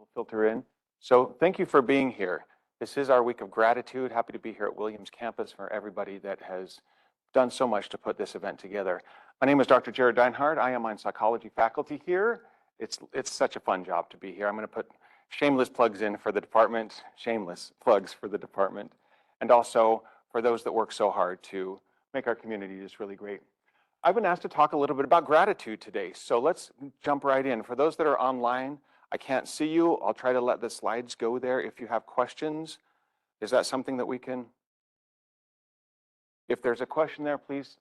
will filter in. So thank you for being here. This is our week of gratitude. Happy to be here at Williams campus for everybody that has done so much to put this event together. My name is Dr. Jared Deinhardt. I am on psychology faculty here. It's such a fun job to be here. I'm going to put shameless plugs in for the department, shameless plugs for the department, and also for those that work so hard to make our community just really great. I've been asked to talk a little bit about gratitude today, so let's jump right in. For those that are online, I can't see you. I'll try to let the slides go there. If you have questions, is that something that we can? If there's a question there, please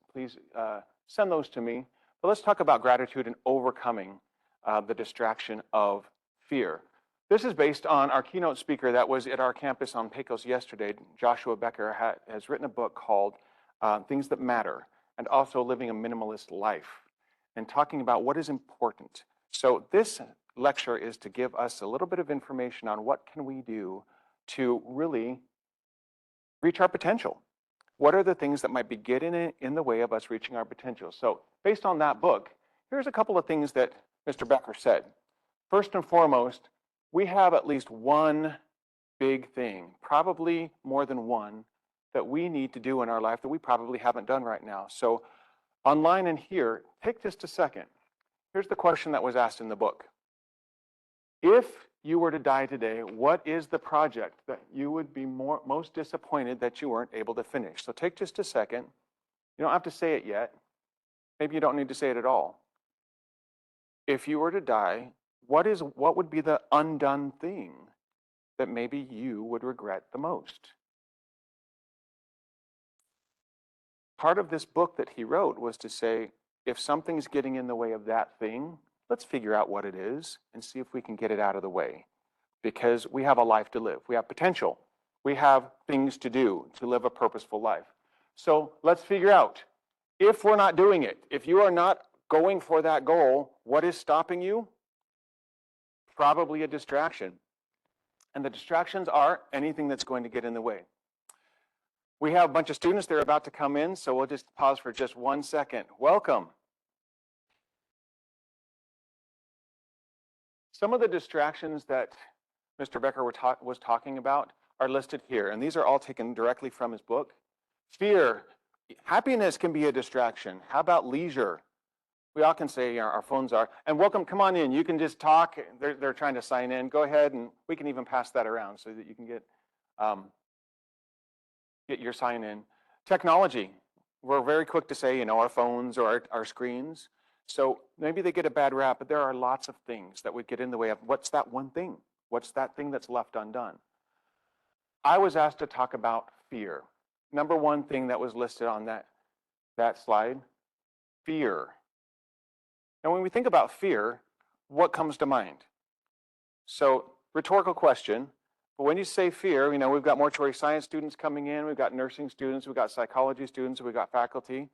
send those to me. But let's talk about gratitude and overcoming the distraction of fear. This is based on our keynote speaker that was at our campus on Pecos yesterday. Joshua Becker has written a book called Things That Matter, and also Living a Minimalist Life, and talking about what is important. So this lecture is to give us a little bit of information on what can we do to really reach our potential. What are the things that might be getting in the way of us reaching our potential? So based on that book, here's a couple of things that Mr. Becker said. First and foremost, we have at least one big thing, probably more than one, that we need to do in our life that we probably haven't done right now. So online and here, take just a second. Here's the question that was asked in the book. If you were to die today, what is the project that you would be most disappointed that you weren't able to finish? So take just a second. You don't have to say it yet. Maybe you don't need to say it at all. If you were to die, what would be the undone thing that maybe you would regret the most? Part of this book that he wrote was to say, if something's getting in the way of that thing, let's figure out what it is and see if we can get it out of the way. Because we have a life to live. We have potential. We have things to do to live a purposeful life. So let's figure out, if we're not doing it, if you are not going for that goal, what is stopping you? Probably a distraction. And the distractions are anything that's going to get in the way. We have a bunch of students that are about to come in, so we'll just pause for just 1 second. Welcome. Some of the distractions that Mr. Becker was talking about are listed here, and these are all taken directly from his book. Fear, happiness can be a distraction. How about leisure? We all can say our phones are. And welcome, come on in. You can just talk. They're trying to sign in. Go ahead, and we can even pass that around so that you can get your sign in. Technology, we're very quick to say, our phones or our screens. So maybe they get a bad rap, but there are lots of things that would get in the way of what's that one thing? What's that thing that's left undone? I was asked to talk about fear. Number one thing that was listed on that slide, fear. And when we think about fear, what comes to mind? So rhetorical question. But when you say fear, we've got mortuary science students coming in, we've got nursing students, we've got psychology students, we've got faculty.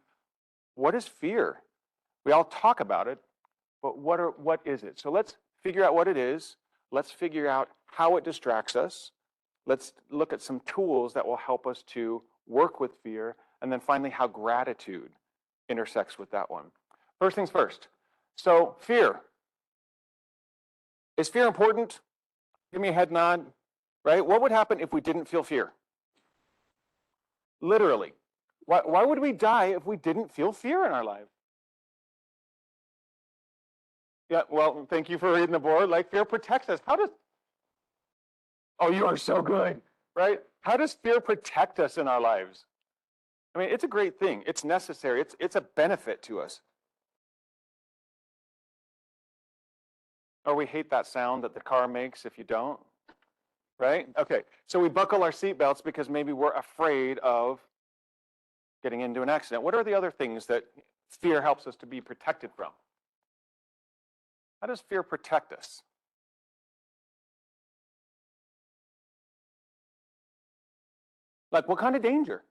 What is fear? We all talk about it, but what is it? So let's figure out what it is. Let's figure out how it distracts us. Let's look at some tools that will help us to work with fear, and then finally how gratitude intersects with that one. First things first. So fear. Is fear important? Give me a head nod. Right? What would happen if we didn't feel fear? Literally. Why would we die if we didn't feel fear in our life? Yeah, well, thank you for reading the board. Like, fear protects us. Oh, you are so good, right? How does fear protect us in our lives? I mean, it's a great thing. It's necessary. It's a benefit to us. Or we hate that sound that the car makes if you don't. Right? Okay, so we buckle our seatbelts because maybe we're afraid of getting into an accident. What are the other things that fear helps us to be protected from? How does fear protect us? Like, what kind of danger?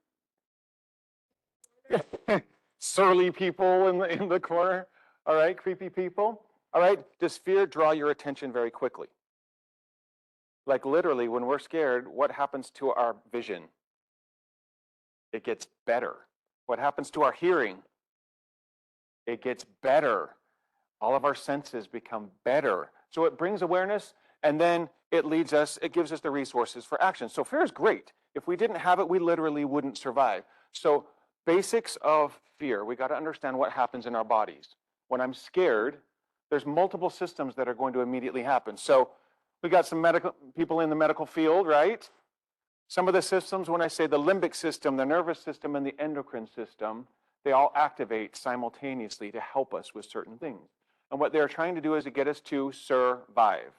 Surly people in the corner, all right, creepy people. All right, does fear draw your attention very quickly? Like literally, when we're scared, what happens to our vision? It gets better. What happens to our hearing? It gets better. All of our senses become better. So it brings awareness. And then it gives us the resources for action. So fear is great. If we didn't have it, we literally wouldn't survive. So basics of fear, we got to understand what happens in our bodies. When I'm scared, there's multiple systems that are going to immediately happen. So we got some medical people in the medical field, right? Some of the systems, when I say the limbic system, the nervous system, and the endocrine system, they all activate simultaneously to help us with certain things. And what they're trying to do is to get us to survive.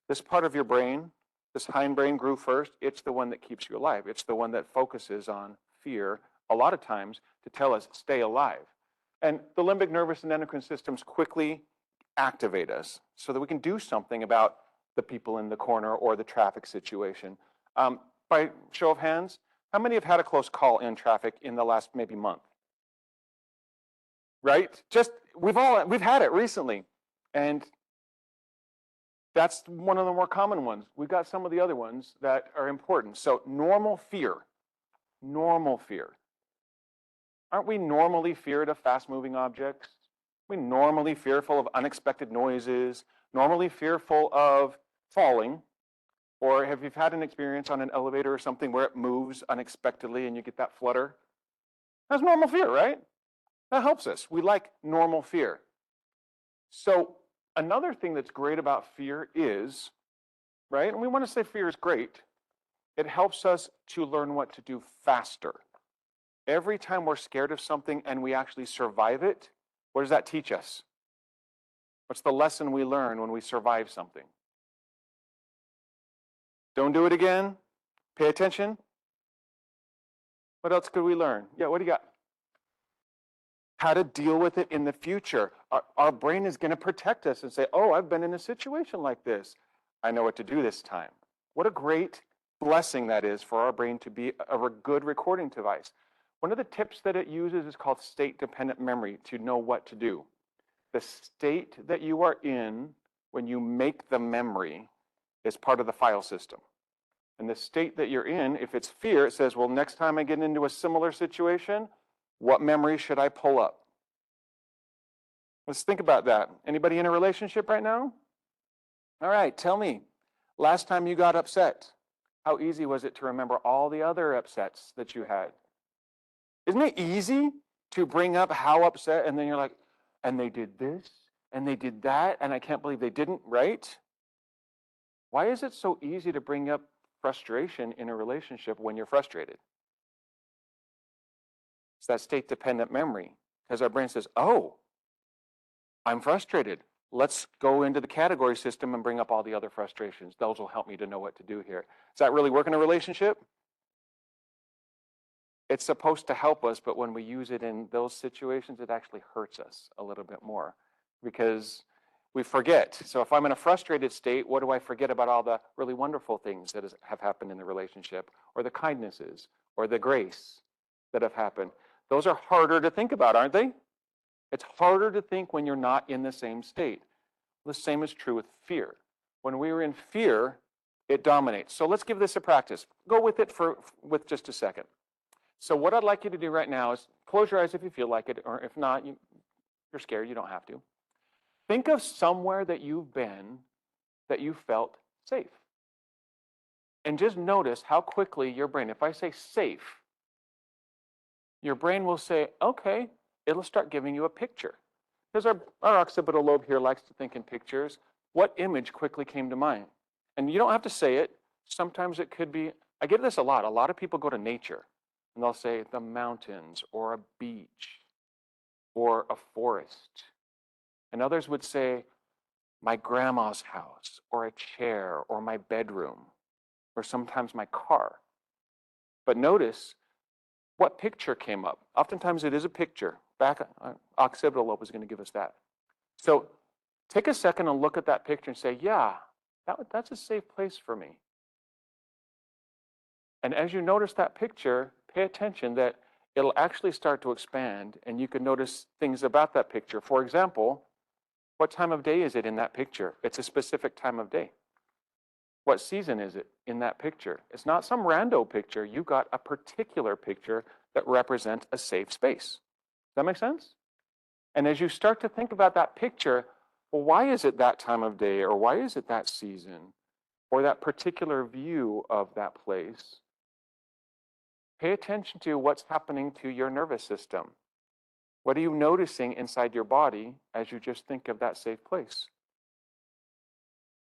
This part of your brain, this hindbrain grew first. It's the one that keeps you alive. It's the one that focuses on fear a lot of times to tell us, stay alive. And the limbic nervous and endocrine systems quickly activate us so that we can do something about the people in the corner or the traffic situation. By show of hands, how many have had a close call in traffic in the last maybe month? Right? We've had it recently. And that's one of the more common ones. We've got some of the other ones that are important. So normal fear. Aren't we normally feared of fast-moving objects? Are we normally fearful of unexpected noises? Normally fearful of falling? Or have you had an experience on an elevator or something where it moves unexpectedly and you get that flutter? That's normal fear, right? That helps us. We like normal fear. So another thing that's great about fear is, right, and we want to say fear is great, it helps us to learn what to do faster. Every time we're scared of something and we actually survive it, what does that teach us? What's the lesson we learn when we survive something? Don't do it again. Pay attention. What else could we learn? Yeah, what do you got? How to deal with it in the future. Our brain is going to protect us and say, oh, I've been in a situation like this. I know what to do this time. What a great blessing that is for our brain to be a good recording device. One of the tips that it uses is called state-dependent memory to know what to do. The state that you are in when you make the memory is part of the file system. And the state that you're in, if it's fear, it says, well, next time I get into a similar situation, what memory should I pull up? Let's think about that. Anybody in a relationship right now? All right, tell me, last time you got upset, how easy was it to remember all the other upsets that you had? Isn't it easy to bring up how upset, and then you're like, and they did this, and they did that, and I can't believe they didn't, right? Why is it so easy to bring up frustration in a relationship when you're frustrated? It's that state-dependent memory, because our brain says, oh, I'm frustrated. Let's go into the category system and bring up all the other frustrations. Those will help me to know what to do here. Does that really work in a relationship? It's supposed to help us, but when we use it in those situations, it actually hurts us a little bit more because we forget. So if I'm in a frustrated state, what do I forget about all the really wonderful things that have happened in the relationship, or the kindnesses, or the grace that have happened? Those are harder to think about, aren't they? It's harder to think when you're not in the same state. The same is true with fear. When we are in fear, it dominates. So let's give this a practice. Go with it with just a second. So what I'd like you to do right now is close your eyes if you feel like it, or if not, you're scared, you don't have to. Think of somewhere that you've been that you felt safe. And just notice how quickly your brain, if I say safe, your brain will say, okay, it'll start giving you a picture. Because our occipital lobe here likes to think in pictures. What image quickly came to mind? And you don't have to say it. Sometimes it could be, I get this a lot. A lot of people go to nature and they'll say the mountains or a beach or a forest. And others would say my grandma's house or a chair or my bedroom or sometimes my car. But notice what picture came up. Oftentimes it is a picture. Back occipital lobe is going to give us that. So take a second and look at that picture and say, yeah, that's a safe place for me. And as you notice that picture, pay attention that it'll actually start to expand and you can notice things about that picture. For example, what time of day is it in that picture? It's a specific time of day. What season is it in that picture? It's not some rando picture. You got a particular picture that represents a safe space. Does that make sense? And as you start to think about that picture, well, why is it that time of day or why is it that season? or that particular view of that place, pay attention to what's happening to your nervous system. What are you noticing inside your body as you just think of that safe place?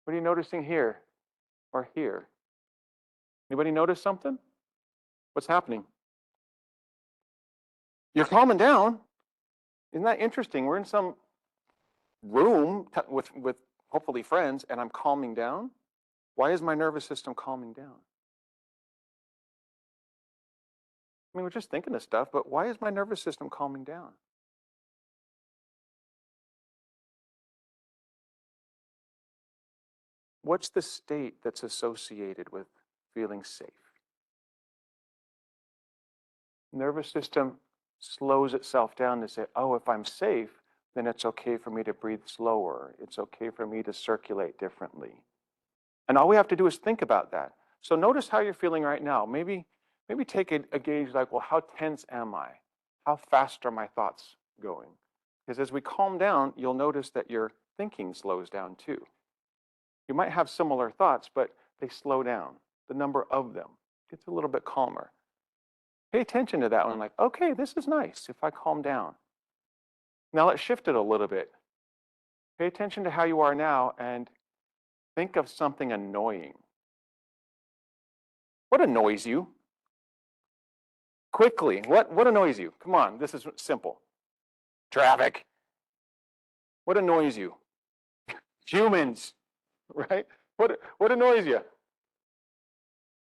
What are you noticing here or here? Anybody notice something? What's happening? You're calming down. Isn't that interesting? We're in some room with hopefully friends, and I'm calming down. Why is my nervous system calming down? I mean, we're just thinking of stuff, but why is my nervous system calming down? What's the state that's associated with feeling safe? Nervous system slows itself down to say, oh, if I'm safe, then it's okay for me to breathe slower. It's okay for me to circulate differently. And all we have to do is think about that. So notice how you're feeling right now. Maybe take a gauge like, well, how tense am I? How fast are my thoughts going? Because as we calm down, you'll notice that your thinking slows down too. You might have similar thoughts, but they slow down. The number of them gets a little bit calmer. Pay attention to that one, like, okay, this is nice if I calm down. Now let's shift it a little bit. Pay attention to how you are now and think of something annoying. What annoys you? Quickly, what annoys you? Come on, this is simple. Traffic. What annoys you? Humans, right? What annoys you?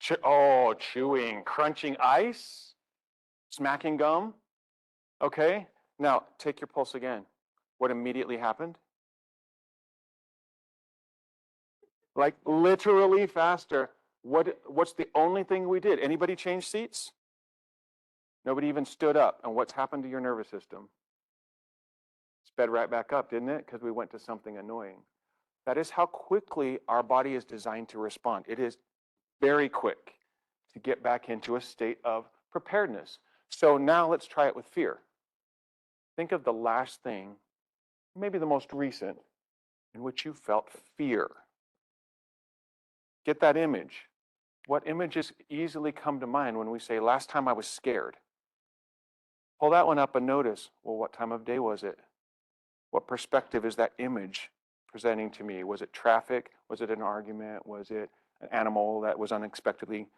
Chewing, crunching ice, smacking gum. Okay, now take your pulse again. What immediately happened? Like literally faster. What's the only thing we did? Anybody change seats? Nobody even stood up. And what's happened to your nervous system? Sped right back up, didn't it? Because we went to something annoying. That is how quickly our body is designed to respond. It is very quick to get back into a state of preparedness. So now let's try it with fear. Think of the last thing, maybe the most recent, in which you felt fear. Get that image. What images easily come to mind when we say, last time I was scared? Pull that one up and notice, well, what time of day was it? What perspective is that image presenting to me? Was it traffic? Was it an argument? Was it an animal that was unexpectedly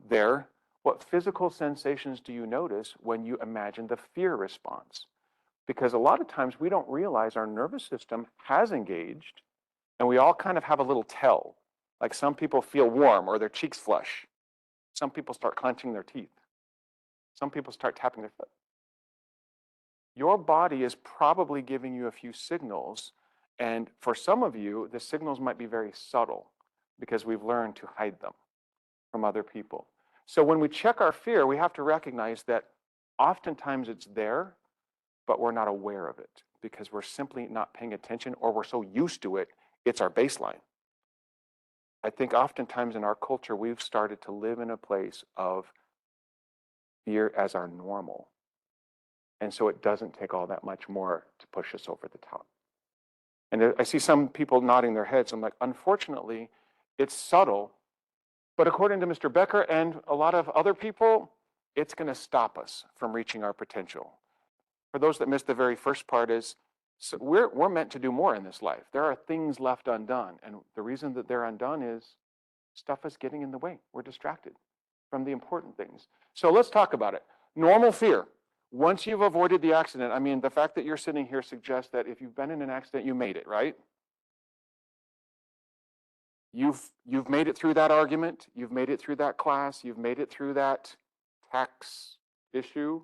there? What physical sensations do you notice when you imagine the fear response? Because a lot of times we don't realize our nervous system has engaged, and we all kind of have a little tell. Like some people feel warm or their cheeks flush. Some people start clenching their teeth. Some people start tapping their foot. Your body is probably giving you a few signals, and for some of you, the signals might be very subtle because we've learned to hide them from other people. So when we check our fear, we have to recognize that oftentimes it's there, but we're not aware of it because we're simply not paying attention, or we're so used to it, it's our baseline. I think oftentimes in our culture, we've started to live in a place of fear as our normal. And so it doesn't take all that much more to push us over the top. And I see some people nodding their heads. I'm like, unfortunately, it's subtle. But according to Mr. Becker and a lot of other people, it's going to stop us from reaching our potential. For those that missed the very first part is, so we're meant to do more in this life. There are things left undone. And the reason that they're undone is stuff is getting in the way. We're distracted from the important things. So let's talk about it. Normal fear. Once you've avoided the accident, I mean, the fact that you're sitting here suggests that if you've been in an accident, you made it, right? You've made it through that argument. You've made it through that class. You've made it through that tax issue.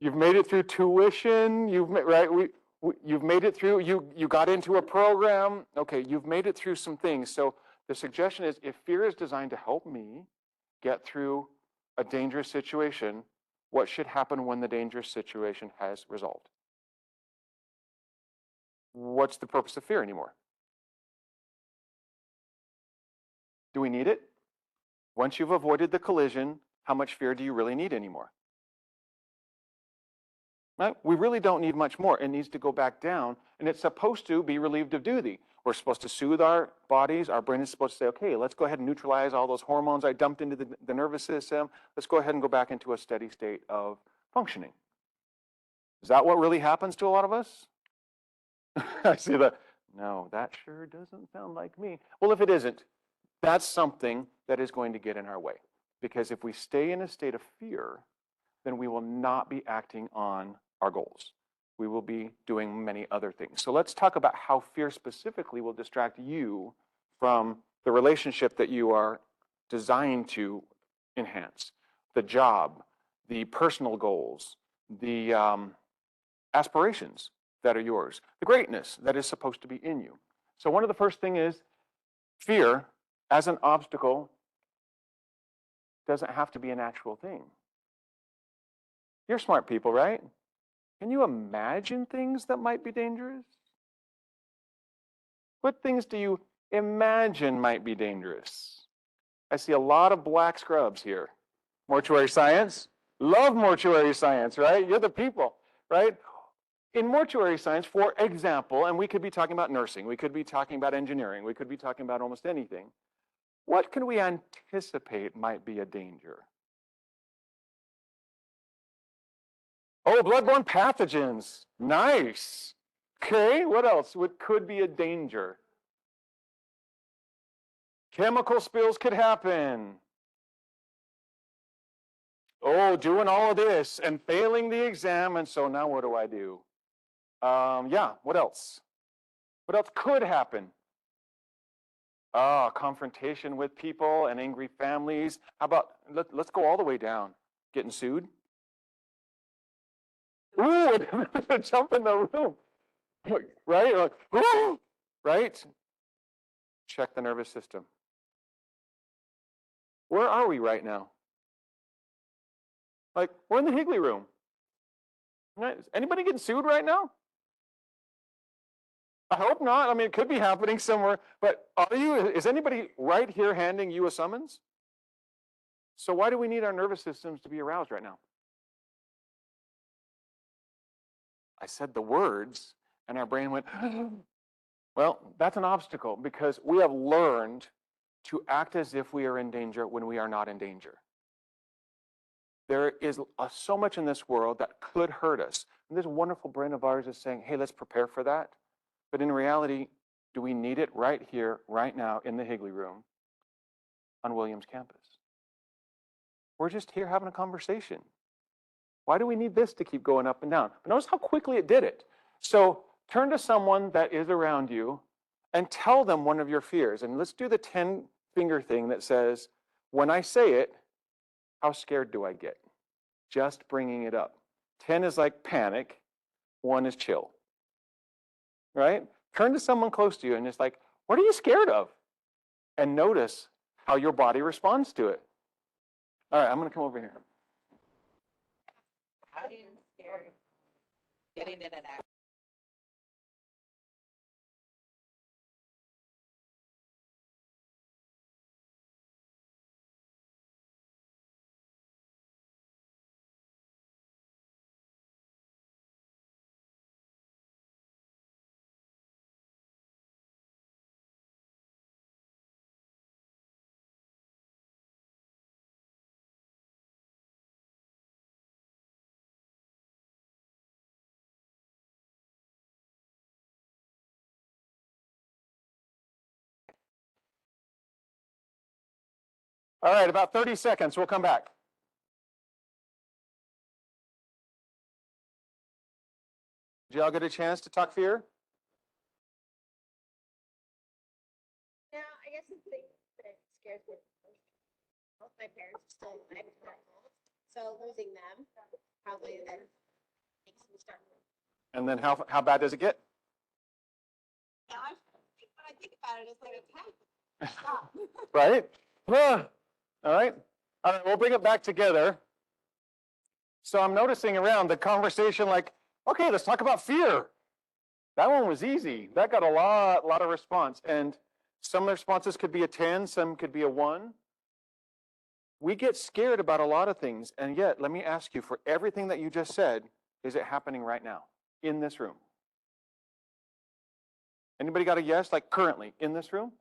You've made it through tuition. You've made it through. You got into a program. Okay, you've made it through some things. So the suggestion is, if fear is designed to help me get through a dangerous situation, what should happen when the dangerous situation has resolved? What's the purpose of fear anymore? Do we need it? Once you've avoided the collision, how much fear do you really need anymore? Right? We really don't need much more. It needs to go back down and it's supposed to be relieved of duty. We're supposed to soothe our bodies. Our brain is supposed to say, okay, let's go ahead and neutralize all those hormones I dumped into the nervous system. Let's go ahead and go back into a steady state of functioning. Is that what really happens to a lot of us? I see that. No, that sure doesn't sound like me. Well, if it isn't, that's something that is going to get in our way. Because if we stay in a state of fear, then we will not be acting on our goals. We will be doing many other things. So let's talk about how fear specifically will distract you from the relationship that you are designed to enhance, the job, the personal goals, the aspirations that are yours, the greatness that is supposed to be in you. So one of the first things is fear as an obstacle doesn't have to be an actual thing. You're smart people, right? Can you imagine things that might be dangerous? What things do you imagine might be dangerous? I see a lot of black scrubs here. Mortuary science. Love mortuary science, right? You're the people, right? In mortuary science, for example, and we could be talking about nursing, we could be talking about engineering, we could be talking about almost anything. What can we anticipate might be a danger? Oh, bloodborne pathogens. Nice. Okay, what else? What could be a danger? Chemical spills could happen. Oh, doing all of this and failing the exam, and so now what do I do? Yeah, what else? What else could happen? Confrontation with people and angry families. How about, let's go all the way down. Getting sued? Ooh, jump in the room, right? Right? Check the nervous system. Where are we right now? Like, we're in the Higley room. Right? Is anybody getting sued right now? I hope not. I mean, it could be happening somewhere, but is anybody right here handing you a summons? So why do we need our nervous systems to be aroused right now? I said the words, and our brain went, well, that's an obstacle because we have learned to act as if we are in danger when we are not in danger. There is so much in this world that could hurt us. And this wonderful brain of ours is saying, hey, let's prepare for that. But in reality, do we need it right here, right now, in the Higley room on Williams campus? We're just here having a conversation. Why do we need this to keep going up and down? But notice how quickly it did it. So turn to someone that is around you and tell them one of your fears. And let's do the 10-finger thing that says, when I say it, how scared do I get? Just bringing it up. 10 is like panic. 1 is chill. Right? Turn to someone close to you and it's like, what are you scared of? And notice how your body responds to it. All right, I'm going to come over here. How do you scare getting in an accident? All right, about 30 seconds. We'll come back. Did y'all get a chance to talk fear? Yeah, I guess the thing that scares me most, both my parents are still alive, so losing them probably then makes me start. And then how bad does it get? Yeah, when I think about it, it's like a stop. Right? All right. All right, we'll bring it back together. So I'm noticing around the conversation like, okay, let's talk about fear. That one was easy. That got a lot of response. And some responses could be a 10, some could be a 1. We get scared about a lot of things. And yet, let me ask you, for everything that you just said, is it happening right now in this room? Anybody got a yes, like currently in this room?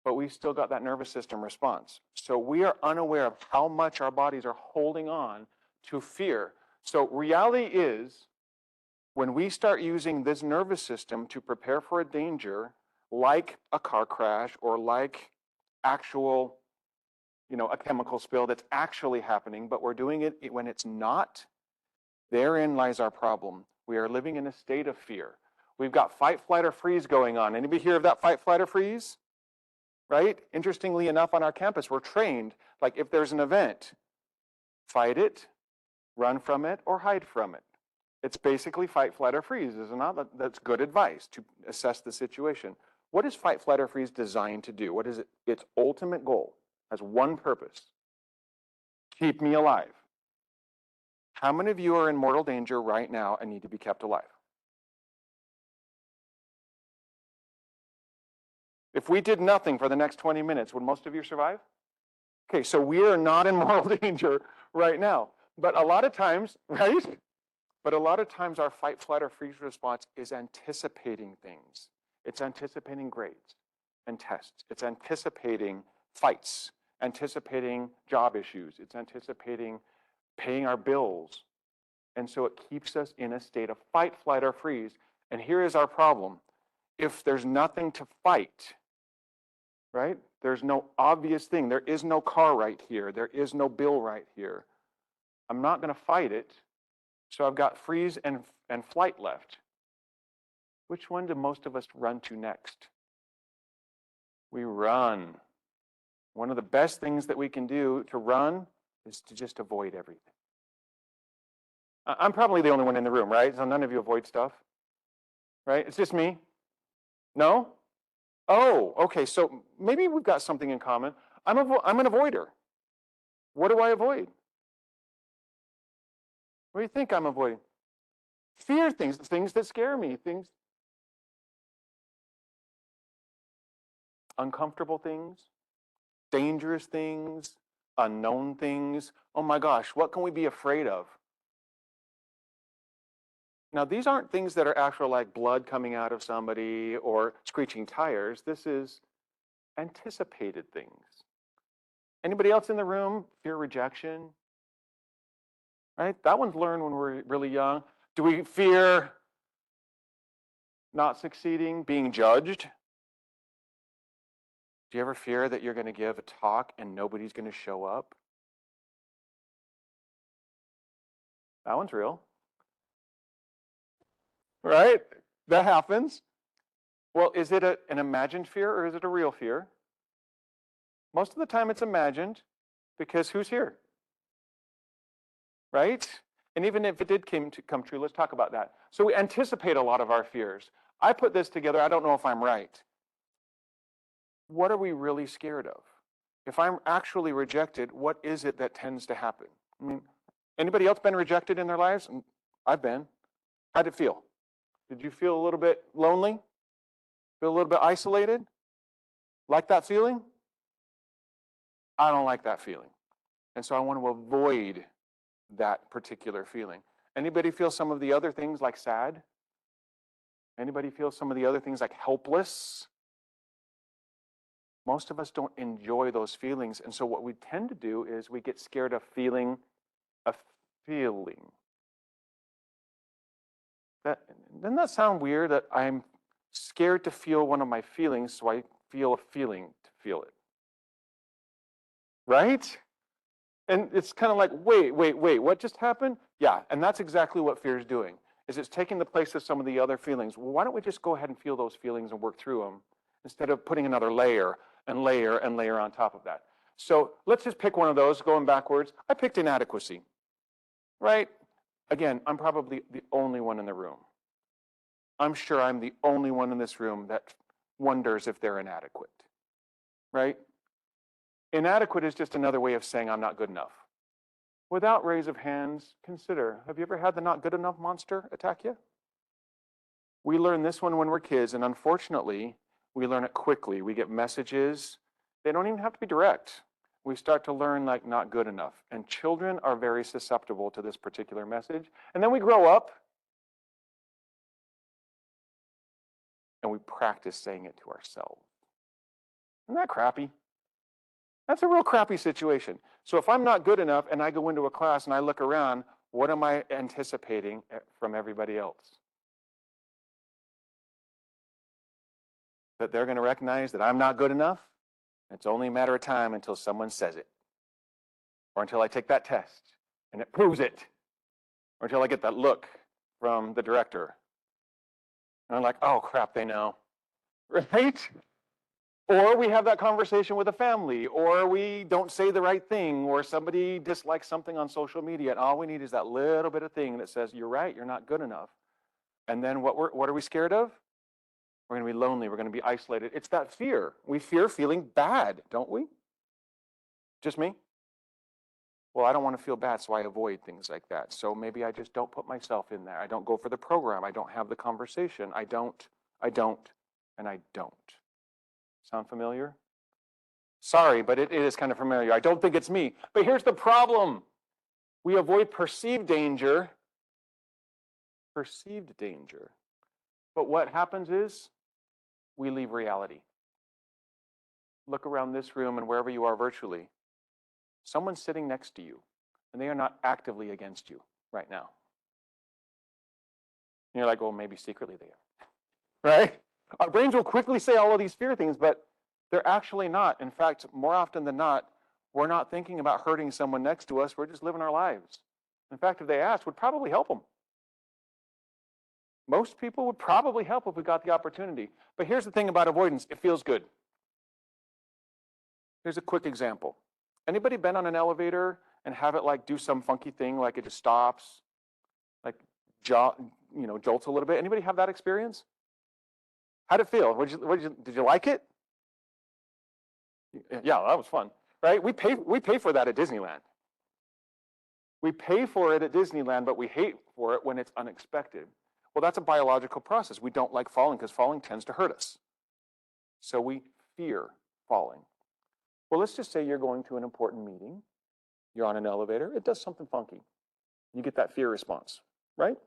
But we still got that nervous system response. So we are unaware of how much our bodies are holding on to fear. So reality is, when we start using this nervous system to prepare for a danger, like a car crash or like actual, a chemical spill that's actually happening, but we're doing it when it's not, therein lies our problem. We are living in a state of fear. We've got fight, flight, or freeze going on. Anybody hear of that fight, flight, or freeze? Right? Interestingly enough, on our campus, we're trained, like if there's an event, fight it, run from it, or hide from it. It's basically fight, flight, or freeze, is it not? That's good advice to assess the situation. What is fight, flight, or freeze designed to do? What is it? Its ultimate goal has one purpose: keep me alive. How many of you are in mortal danger right now and need to be kept alive? If we did nothing for the next 20 minutes, would most of you survive? Okay, so we are not in mortal danger right now. But a lot of times, right? But a lot of times our fight, flight, or freeze response is anticipating things. It's anticipating grades and tests. It's anticipating fights, anticipating job issues. It's anticipating paying our bills. And so it keeps us in a state of fight, flight, or freeze. And here is our problem. If there's nothing to fight, right? There's no obvious thing. There is no car right here. There is no bill right here. I'm not going to fight it. So I've got freeze and flight left. Which one do most of us run to next? We run. One of the best things that we can do to run is to just avoid everything. I'm probably the only one in the room, right? So none of you avoid stuff, right? It's just me. No? Oh, okay. So maybe we've got something in common. I'm an avoider. What do I avoid? What do you think I'm avoiding? Fear things that scare me, uncomfortable things, dangerous things, unknown things. Oh my gosh, what can we be afraid of? Now, these aren't things that are actual, like blood coming out of somebody or screeching tires. This is anticipated things. Anybody else in the room fear rejection? Right? That one's learned when we're really young. Do we fear not succeeding, being judged? Do you ever fear that you're going to give a talk and nobody's going to show up? That one's real. Right? That happens. Well, is it an imagined fear or is it a real fear? Most of the time it's imagined, because who's here? Right? And even if it did come true, let's talk about that. So we anticipate a lot of our fears. I put this together. I don't know if I'm right. What are we really scared of? If I'm actually rejected, what is it that tends to happen? I mean, anybody else been rejected in their lives? I've been. How'd it feel? Did you feel a little bit lonely? Feel a little bit isolated? Like that feeling? I don't like that feeling. And so I want to avoid that particular feeling. Anybody feel some of the other things like sad? Anybody feel some of the other things like helpless? Most of us don't enjoy those feelings. And so what we tend to do is we get scared of feeling a feeling. Doesn't that sound weird, that I'm scared to feel one of my feelings, so I feel a feeling to feel it? Right? And it's kind of like, wait, what just happened? Yeah, and that's exactly what fear is doing, is it's taking the place of some of the other feelings. Well, why don't we just go ahead and feel those feelings and work through them, instead of putting another layer and layer and layer on top of that. So let's just pick one of those, going backwards. I picked inadequacy, right? Again, I'm probably the only one in the room. I'm sure I'm the only one in this room that wonders if they're inadequate, right? Inadequate is just another way of saying I'm not good enough. Without raise of hands, consider, have you ever had the not good enough monster attack you? We learn this one when we're kids, and unfortunately, we learn it quickly. We get messages. They don't even have to be direct. We start to learn like not good enough. And children are very susceptible to this particular message. And then we grow up. and we practice saying it to ourselves. Isn't that crappy? That's a real crappy situation. So if I'm not good enough and I go into a class and I look around, what am I anticipating from everybody else? That they're going to recognize that I'm not good enough? It's only a matter of time until someone says it. Or until I take that test and it proves it. Or until I get that look from the director. And I'm like, oh crap, they know. Right? Or we have that conversation with a family, or we don't say the right thing, or somebody dislikes something on social media, and all we need is that little bit of thing that says, you're right, you're not good enough. And then what are we scared of? We're going to be lonely, we're going to be isolated. It's that fear. We fear feeling bad, don't we? Just me? Well, I don't want to feel bad, so I avoid things like that. So maybe I just don't put myself in there. I don't go for the program. I don't have the conversation. I don't, and I don't. Sound familiar? Sorry, but it is kind of familiar. I don't think it's me. But here's the problem. We avoid perceived danger. Perceived danger. But what happens is we leave reality. Look around this room and wherever you are virtually. Someone's sitting next to you, and they are not actively against you right now. And you're like, well, maybe secretly they are. Right? Our brains will quickly say all of these fear things, but they're actually not. In fact, more often than not, we're not thinking about hurting someone next to us. We're just living our lives. In fact, if they asked, we'd probably help them. Most people would probably help if we got the opportunity. But here's the thing about avoidance. It feels good. Here's a quick example. Anybody been on an elevator and have it like do some funky thing, like it just stops, like jolts a little bit? Anybody have that experience? How'd it feel? Did you like it? Yeah, that was fun, right? We pay for that at Disneyland. We pay for it at Disneyland, but we hate for it when it's unexpected. Well, that's a biological process. We don't like falling because falling tends to hurt us. So we fear falling. Well, let's just say you're going to an important meeting. You're on an elevator. It does something funky. You get that fear response, right?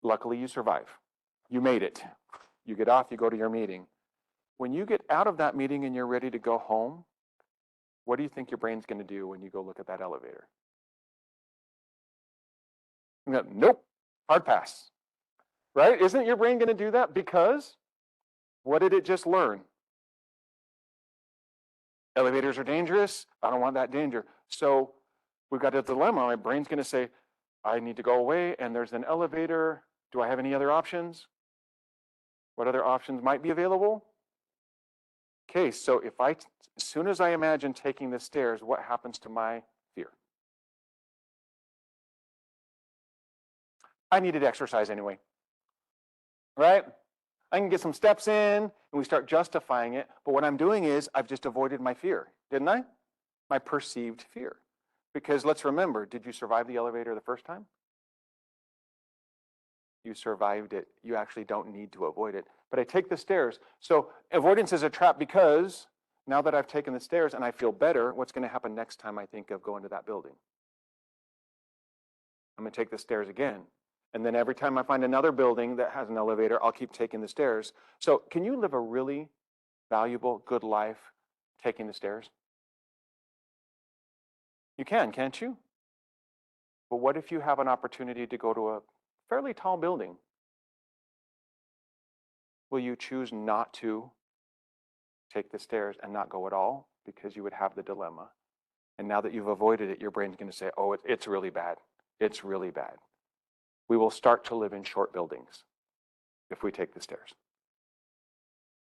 Luckily, you survive. You made it. You get off, you go to your meeting. When you get out of that meeting and you're ready to go home, what do you think your brain's going to do when you go look at that elevator? Nope, hard pass. Right? Isn't your brain going to do that? Because what did it just learn? Elevators are dangerous. I don't want that danger. So we've got a dilemma. My brain's going to say, I need to go away, and there's an elevator. Do I have any other options? What other options might be available? Okay, so as soon as I imagine taking the stairs, what happens to my fear? I needed exercise anyway, right? I can get some steps in, and we start justifying it. But what I'm doing is I've just avoided my fear, didn't I? My perceived fear. Because let's remember, did you survive the elevator the first time? You survived it. You actually don't need to avoid it. But I take the stairs. So avoidance is a trap because now that I've taken the stairs and I feel better, what's going to happen next time I think of going to that building? I'm going to take the stairs again. And then every time I find another building that has an elevator, I'll keep taking the stairs. So can you live a really valuable, good life taking the stairs? You can, can't you? But what if you have an opportunity to go to a fairly tall building? Will you choose not to take the stairs and not go at all? Because you would have the dilemma. And now that you've avoided it, your brain's going to say, oh, it's really bad. It's really bad. We will start to live in short buildings if we take the stairs.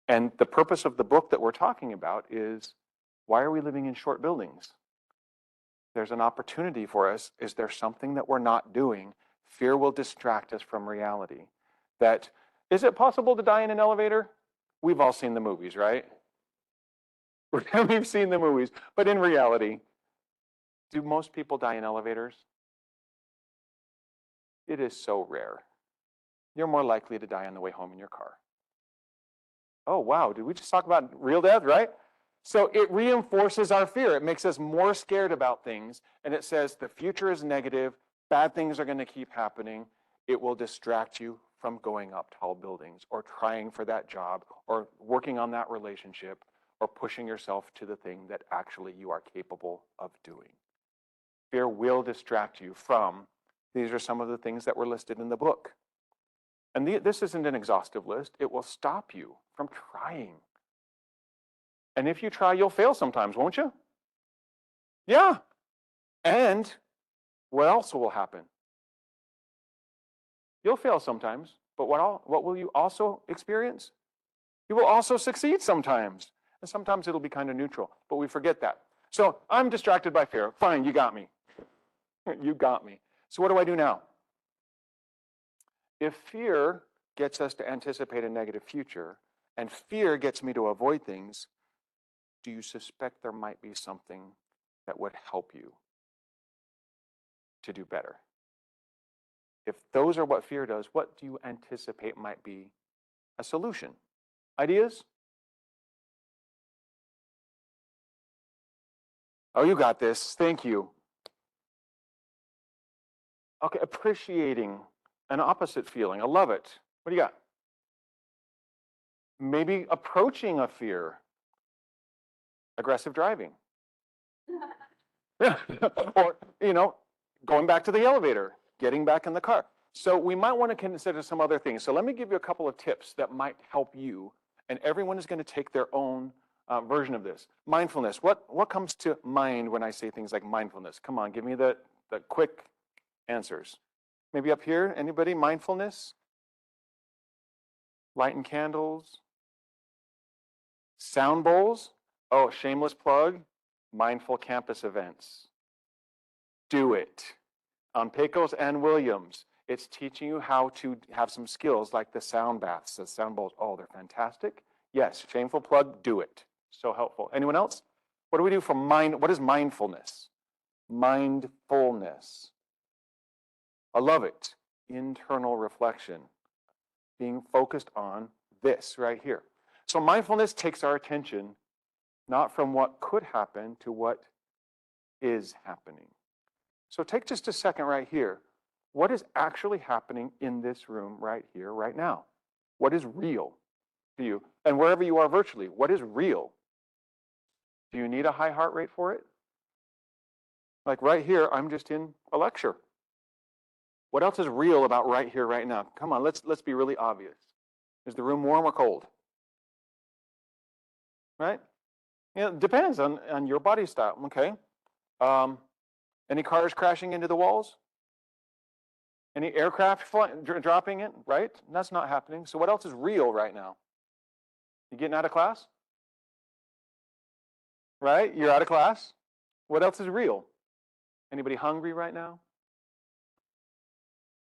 And the purpose of the book that we're talking about is, why are we living in short buildings? There's an opportunity for us. Is there something that we're not doing? Fear will distract us from reality. Is it possible to die in an elevator? We've all seen the movies, right? We've seen the movies. But in reality, do most people die in elevators? It is so rare. You're more likely to die on the way home in your car. Oh, wow. Did we just talk about real death, right? So it reinforces our fear. It makes us more scared about things. And it says the future is negative. Bad things are going to keep happening. It will distract you from going up tall buildings or trying for that job or working on that relationship or pushing yourself to the thing that actually you are capable of doing. Fear will distract you from, these are some of the things that were listed in the book. And this isn't an exhaustive list. It will stop you from trying. And if you try, you'll fail sometimes, won't you? Yeah. And what else will happen? You'll fail sometimes, but what will you also experience? You will also succeed sometimes. And sometimes it'll be kind of neutral, but we forget that. So I'm distracted by fear. Fine, you got me. You got me. So what do I do now? If fear gets us to anticipate a negative future, and fear gets me to avoid things, do you suspect there might be something that would help you to do better? If those are what fear does, what do you anticipate might be a solution? Ideas? Oh, you got this. Thank you. Okay, appreciating an opposite feeling. I love it. What do you got? Maybe approaching a fear. Aggressive driving. Or, going back to the elevator, getting back in the car. So we might want to consider some other things. So let me give you a couple of tips that might help you. And everyone is going to take their own version of this. Mindfulness. What comes to mind when I say things like mindfulness? Come on, give me the quick answers. Maybe up here, anybody? Mindfulness? Lighting candles? Sound bowls? Oh, shameless plug. Mindful campus events. Do it. On Pecos and Williams, it's teaching you how to have some skills like the sound baths, the sound bowls. Oh, they're fantastic. Yes, shameful plug, do it. So helpful. Anyone else? What do we do for mind? What is mindfulness? Mindfulness. I love it. Internal reflection. Being focused on this right here. So mindfulness takes our attention not from what could happen to what is happening. So take just a second right here. What is actually happening in this room right here, right now? What is real to you? And wherever you are virtually, what is real? Do you need a high heart rate for it? Like right here, I'm just in a lecture. What else is real about right here, right now? Come on, let's be really obvious. Is the room warm or cold? Right? It depends on your body style, okay? Any cars crashing into the walls? Any aircraft dropping in, right? That's not happening. So what else is real right now? You getting out of class? Right? You're out of class? What else is real? Anybody hungry right now?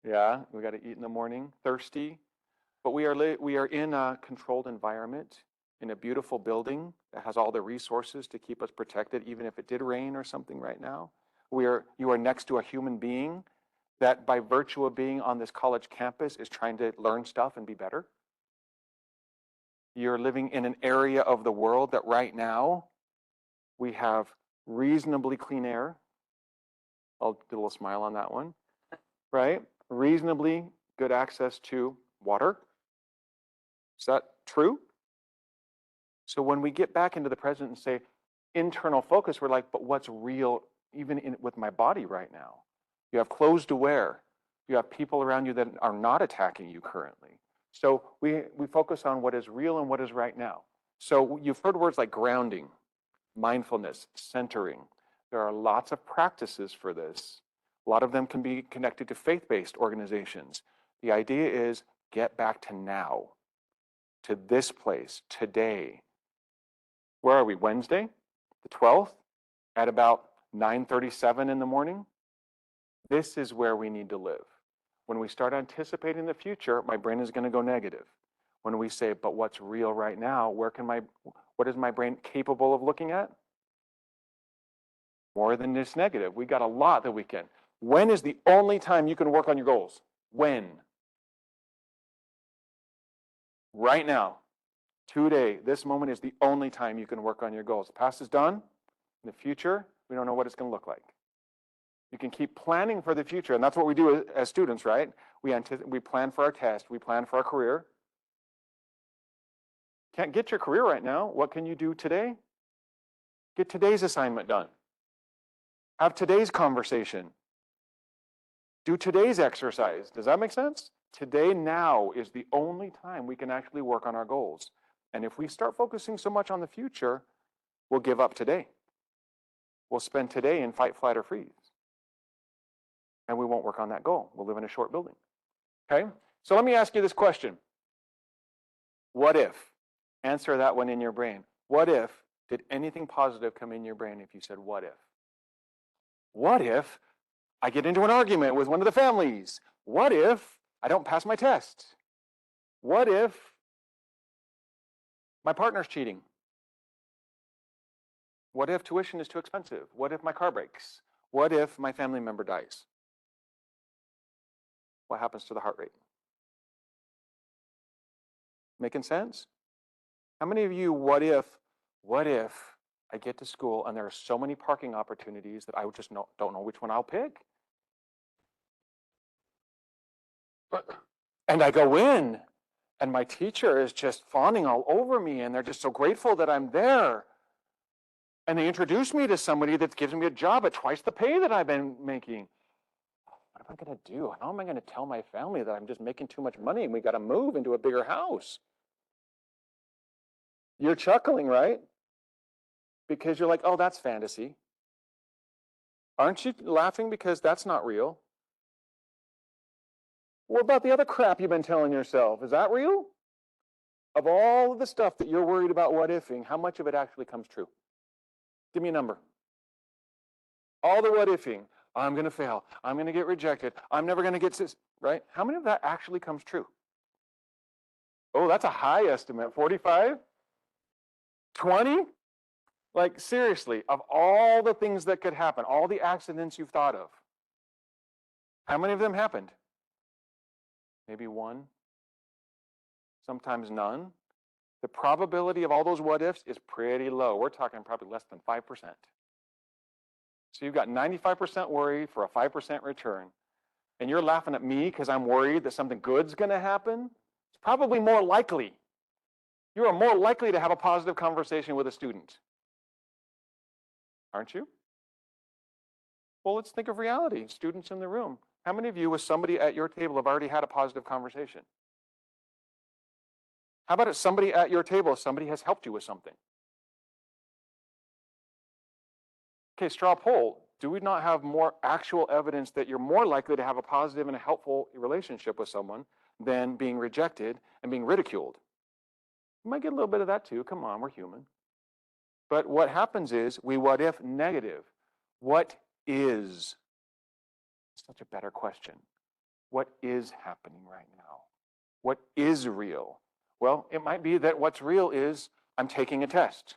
Yeah, we got to eat in the morning. Thirsty? But we are in a controlled environment, in a beautiful building that has all the resources to keep us protected, even if it did rain or something right now. You are next to a human being that by virtue of being on this college campus is trying to learn stuff and be better. You're living in an area of the world that right now we have reasonably clean air. I'll do a little smile on that one, right? Reasonably good access to water. Is that true? So when we get back into the present and say internal focus, we're like, but what's real even with my body right now? You have clothes to wear. You have people around you that are not attacking you currently. So we focus on what is real and what is right now. So you've heard words like grounding, mindfulness, centering. There are lots of practices for this. A lot of them can be connected to faith-based organizations. The idea is get back to now, to this place, today. Where are we? Wednesday, the 12th, at about 9:37 in the morning? This is where we need to live. When we start anticipating the future, my brain is going to go negative. When we say, but what's real right now, what is my brain capable of looking at? More than this negative. We got a lot that we can. When is the only time you can work on your goals? When? Right now. Today, this moment is the only time you can work on your goals. The past is done. In the future, we don't know what it's going to look like. You can keep planning for the future, and that's what we do as students, right? We plan for our test, we plan for our career. Can't get your career right now. What can you do today? Get today's assignment done. Have today's conversation. Do today's exercise. Does that make sense? Today, now is the only time we can actually work on our goals. And if we start focusing so much on the future, we'll give up today. We'll spend today in fight, flight, or freeze. And we won't work on that goal. We'll live in a short building. Okay? So let me ask you this question. What if? Answer that one in your brain. What if? Did anything positive come in your brain if you said what if? What if I get into an argument with one of the families? What if I don't pass my test? What if my partner's cheating? What if tuition is too expensive? What if my car breaks? What if my family member dies? What happens to the heart rate? Making sense? How many of you, what if I get to school and there are so many parking opportunities that I just don't know which one I'll pick? And I go in and my teacher is just fawning all over me and they're just so grateful that I'm there. And they introduce me to somebody that gives me a job at twice the pay that I've been making. What am I going to do? How am I going to tell my family that I'm just making too much money and we got to move into a bigger house? You're chuckling, right? Because you're like, oh, that's fantasy. Aren't you laughing because that's not real? What about the other crap you've been telling yourself? Is that real? Of all of the stuff that you're worried about what ifing, how much of it actually comes true? Give me a number. All the what ifing. I'm going to fail. I'm going to get rejected. I'm never going to get this, right? How many of that actually comes true? Oh, that's a high estimate. 45? 20? Like, seriously, of all the things that could happen, all the accidents you've thought of, how many of them happened? Maybe one, sometimes none. The probability of all those what ifs is pretty low. We're talking probably less than 5%. So you've got 95% worry for a 5% return. And you're laughing at me because I'm worried that something good's going to happen? It's probably more likely. You are more likely to have a positive conversation with a student. Aren't you? Well, let's think of reality. Students in the room. How many of you with somebody at your table have already had a positive conversation? How about if somebody at your table, somebody has helped you with something? Okay, straw poll. Do we not have more actual evidence that you're more likely to have a positive and a helpful relationship with someone than being rejected and being ridiculed? You might get a little bit of that too. Come on, we're human. But what happens is we what if negative. What is? Such a better question. What is happening right now? What is real? Well, it might be that what's real is I'm taking a test.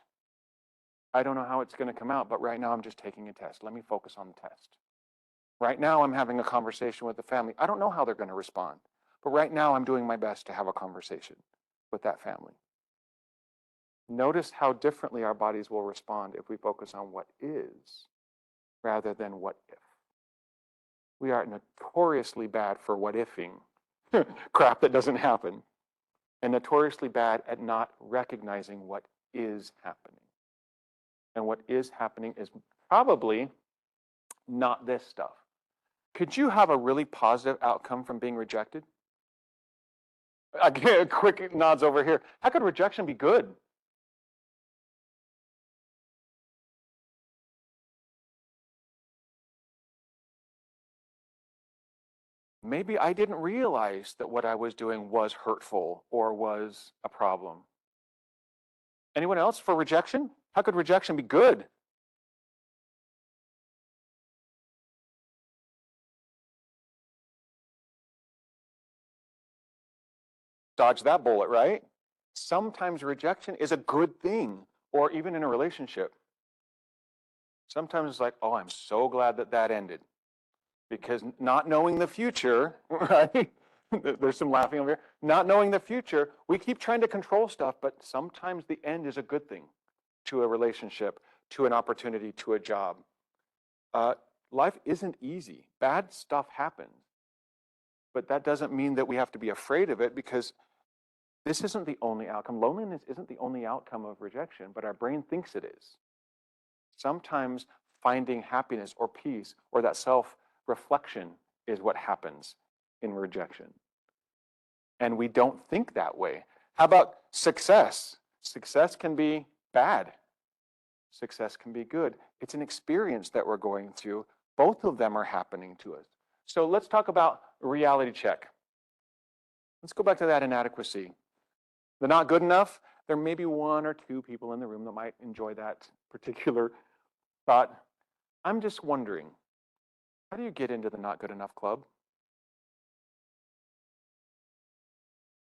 I don't know how it's going to come out, but right now I'm just taking a test. Let me focus on the test. Right now I'm having a conversation with the family. I don't know how they're going to respond, but right now I'm doing my best to have a conversation with that family. Notice how differently our bodies will respond if we focus on what is rather than what if. We are notoriously bad for what ifing crap that doesn't happen, and notoriously bad at not recognizing what is happening. And what is happening is probably not this stuff. Could you have a really positive outcome from being rejected? Again, quick nods over here. How could rejection be good? Maybe I didn't realize that what I was doing was hurtful or was a problem. Anyone else for rejection? How could rejection be good? Dodge that bullet, right? Sometimes rejection is a good thing, or even in a relationship. Sometimes it's like, oh, I'm so glad that that ended. Because not knowing the future, right? There's some laughing over here. Not knowing the future, we keep trying to control stuff, but sometimes the end is a good thing to a relationship, to an opportunity, to a job. life isn't easy. Bad stuff happens. But that doesn't mean that we have to be afraid of it, because this isn't the only outcome. Loneliness isn't the only outcome of rejection, but our brain thinks it is. Sometimes finding happiness or peace or that self-reflection is what happens in rejection. And we don't think that way. How about success? Success can be bad. Success can be good. It's an experience that we're going through. Both of them are happening to us. So let's talk about a reality check. Let's go back to that inadequacy. The not good enough. There may be one or two people in the room that might enjoy that particular thought. I'm just wondering, how do you get into the not good enough club?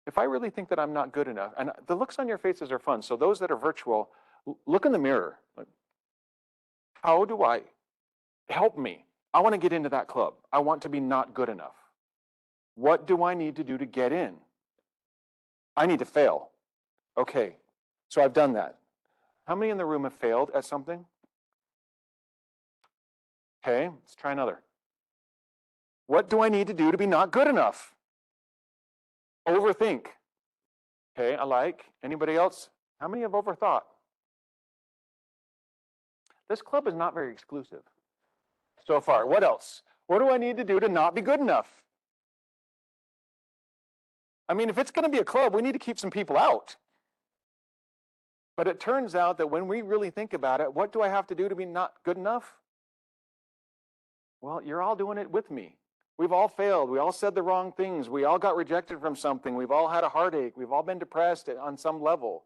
If I really think that I'm not good enough, and the looks on your faces are fun, so those that are virtual, look in the mirror. How do I, help me? I want to get into that club. I want to be not good enough. What do I need to do to get in? I need to fail. Okay, so I've done that. How many in the room have failed at something? Okay, let's try another. What do I need to do to be not good enough? Overthink. Okay, I like. Anybody else? How many have overthought? This club is not very exclusive so far. What else? What do I need to do to not be good enough? I mean, if it's going to be a club, we need to keep some people out. But it turns out that when we really think about it, what do I have to do to be not good enough? Well, you're all doing it with me. We've all failed. We all said the wrong things. We all got rejected from something. We've all had a heartache. We've all been depressed on some level.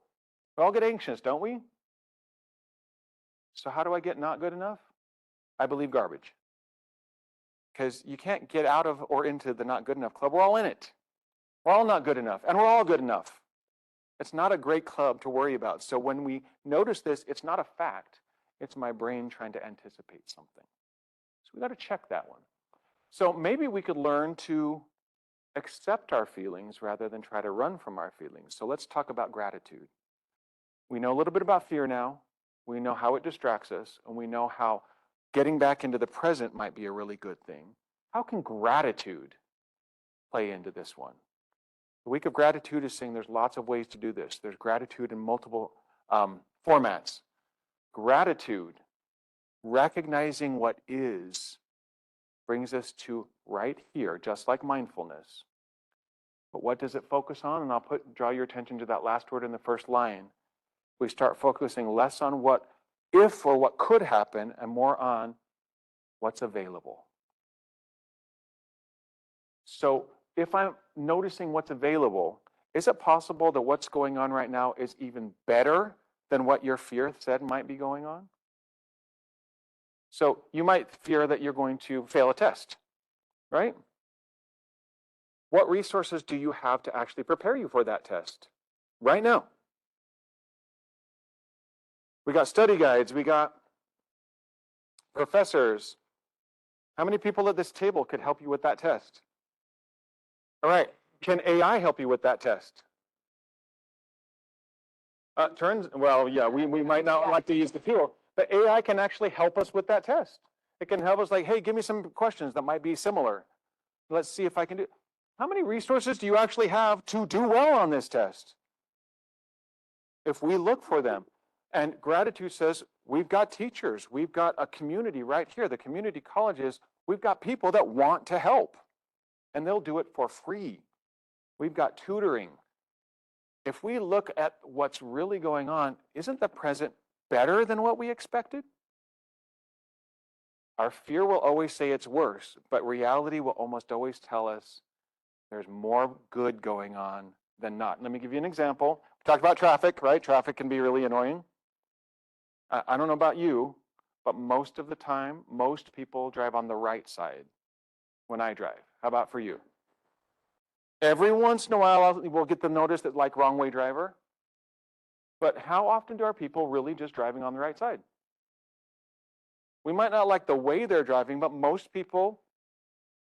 We all get anxious, don't we? So how do I get not good enough? I believe garbage. Because you can't get out of or into the not good enough club. We're all in it. We're all not good enough, and we're all good enough. It's not a great club to worry about. So when we notice this, it's not a fact. It's my brain trying to anticipate something. So we got to check that one. So maybe we could learn to accept our feelings rather than try to run from our feelings. So let's talk about gratitude. We know a little bit about fear now. We know how it distracts us, and we know how getting back into the present might be a really good thing. How can gratitude play into this one? The week of gratitude is saying there's lots of ways to do this. There's gratitude in multiple formats. Gratitude, recognizing what is, brings us to right here, just like mindfulness. But what does it focus on? And I'll draw your attention to that last word in the first line. We start focusing less on what if or what could happen and more on what's available. So if I'm noticing what's available, is it possible that what's going on right now is even better than what your fear said might be going on? So you might fear that you're going to fail a test, right? What resources do you have to actually prepare you for that test right now? We got study guides, we got professors. How many people at this table could help you with that test? All right, can AI help you with that test? Well, yeah, we might not like to use the tool, but AI can actually help us with that test. It can help us like, hey, give me some questions that might be similar. Let's see if I can do. How many resources do you actually have to do well on this test? If we look for them. And gratitude says, we've got teachers, we've got a community right here, the community colleges, we've got people that want to help, and they'll do it for free. We've got tutoring. If we look at what's really going on, isn't the present better than what we expected? Our fear will always say it's worse, but reality will almost always tell us there's more good going on than not. Let me give you an example. We talked about traffic, right? Traffic can be really annoying. I don't know about you, but most of the time, most people drive on the right side when I drive. How about for you? Every once in a while, we'll get the notice that like wrong way driver. But how often do our people really just driving on the right side? We might not like the way they're driving, but most people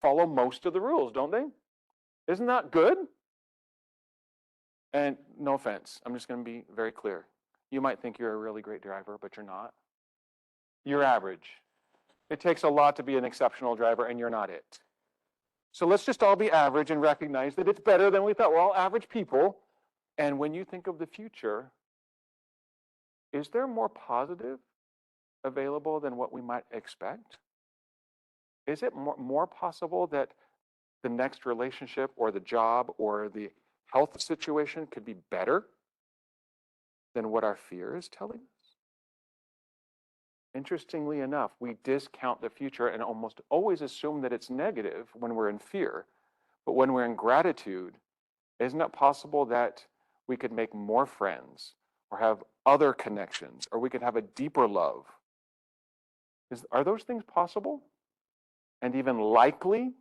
follow most of the rules, don't they? Isn't that good? And no offense, I'm just going to be very clear. You might think you're a really great driver, but you're not. You're average. It takes a lot to be an exceptional driver, and you're not it. So let's just all be average and recognize that it's better than we thought. We're all average people. And when you think of the future, is there more positive available than what we might expect? Is it more possible that the next relationship or the job or the health situation could be better than what our fear is telling us? Interestingly enough, we discount the future and almost always assume that it's negative when we're in fear. But when we're in gratitude, isn't it possible that we could make more friends or have other connections or we could have a deeper love? Are those things possible? And even likely?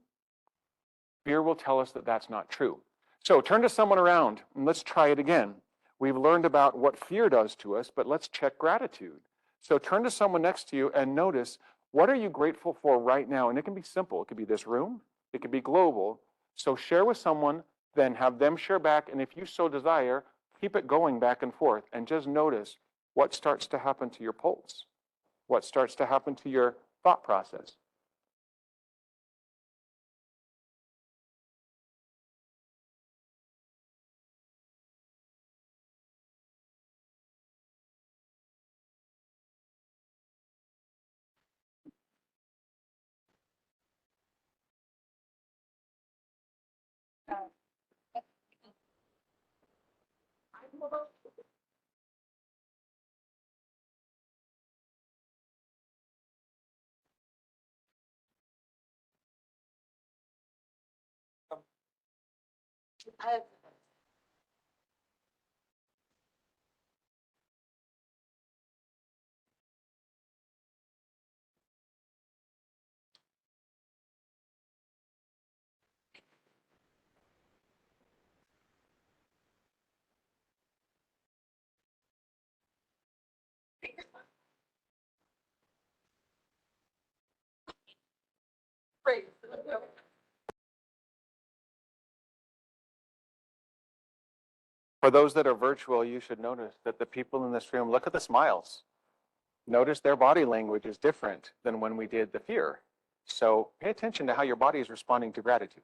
Fear will tell us that that's not true. So turn to someone around and let's try it again. We've learned about what fear does to us, but let's check gratitude. So turn to someone next to you and notice, what are you grateful for right now? And it can be simple. It could be this room. It could be global. So share with someone, then have them share back. And if you so desire, keep it going back and forth. And just notice what starts to happen to your pulse. What starts to happen to your thought process. For those that are virtual, you should notice that the people in this room, look at the smiles. Notice their body language is different than when we did the fear. So pay attention to how your body is responding to gratitude.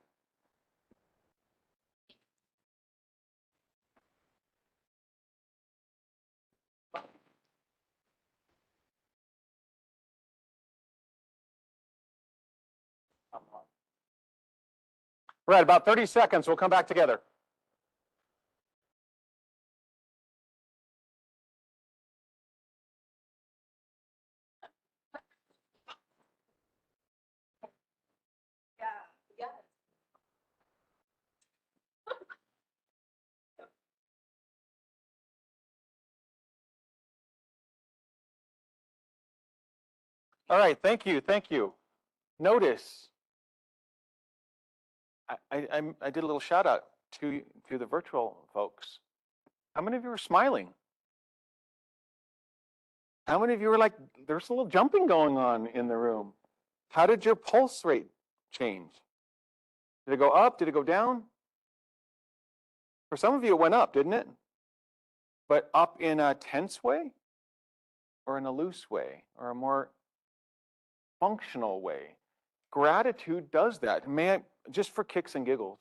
We're at about 30 seconds. We'll come back together. All right, thank you, thank you. Notice, I did a little shout out to the virtual folks. How many of you are smiling? How many of you were like, there's a little jumping going on in the room? How did your pulse rate change? Did it go up? Did it go down? For some of you, it went up, didn't it? But up in a tense way or in a loose way or a more functional way? Gratitude does that. May I, just for kicks and giggles,